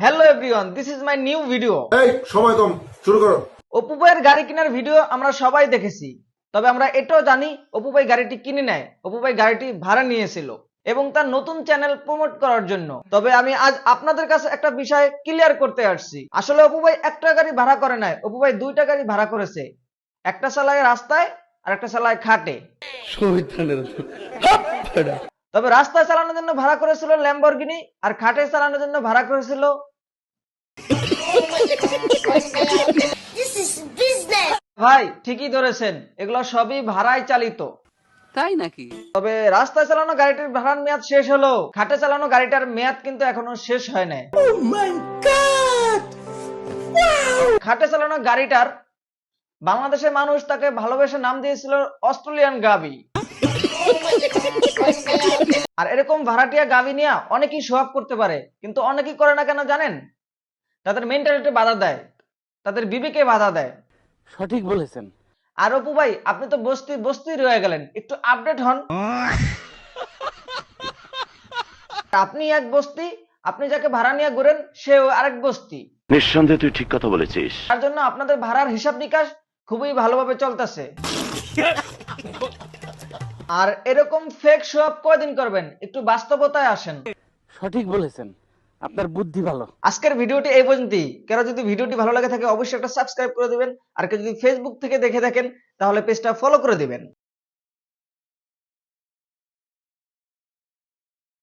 Hello everyone, this is my new video. এই সময় কম, শুরু করো। অপু ভাইয়ের গাড়ি কেনার ভিডিও আমরা সবাই দেখেছি, তবে আমরা এটাও জানি অপু ভাই গাড়িটি কিনে নেয়, অপু ভাই গাড়িটি ভাড়া নিয়েছিল এবং তার নতুন চ্যানেল প্রমোট করার জন্য। তবে আমি আজ আপনাদের কাছে একটা বিষয় ক্লিয়ার করতে আসছি। আসলে অপু ভাই একটা গাড়ি ভাড়া করে নাই, অপু ভাই দুইটা গাড়ি ভাড়া করেছে। একটা চালায় রাস্তায় আর একটা চালায় খাটে। তবে রাস্তায় চালানোর জন্য ভাড়া করেছিল ল্যাম্বরগিনি, আর খাটে চালানোর জন্য ভাড়া করেছিল ভাই ঠিকই ধরেছেন, এগুলো সবই ভাড়ায় চালিত। তাই নাকি? তবে রাস্তায় চালানো গাড়িটির ভাড়ার মেয়াদ শেষ হলো, খাটে চালানো গাড়িটার মেয়াদ কিন্তু এখনো শেষ হয় নাই। খাটে চালানো গাড়িটার বাংলাদেশের মানুষ তাকে ভালোবেসে নাম দিয়েছিল অস্ট্রেলিয়ান গাবি। আর এরকম ভাড়াটিয়া গাবি নিয়ে অনেকেই শো অফ করতে পারে, কিন্তু অনেকেই করে না কেন জানেন? তাদের মেন্টালিটি বাধা দেয়, তাদের বিবেকে বাধা দেয়। সঠিক বলেছেন। আর অপু ভাই, আপনি তো বস্তি বস্তি রয়ে গেলেন, একটু আপডেট হন। আপনি এক বস্তি, আপনি যাকে ভাড়া নিয়ে ঘুরেন সেও আরেক বস্তি। নিঃসন্দেহে তুই ঠিক কথা বলেছিস। তার জন্য আপনাদের ভাড়ার হিসাব নিকাশ খুবই ভালোভাবে চলতেছে। আর এরকম ফেক শো আপ কয়দিন করবেন? একটু বাস্তবতায় আসেন। সঠিক বলেছেন, আপনার বুদ্ধি ভালো। আজকের ভিডিওটি এই পর্যন্তই। কারো যদি ভিডিওটি ভালো লাগে থাকে অবশ্যই একটা সাবস্ক্রাইব করে দিবেন, আর কেউ যদি ফেসবুক থেকে দেখে থাকেন তাহলে পেজটা ফলো করে দিবেন।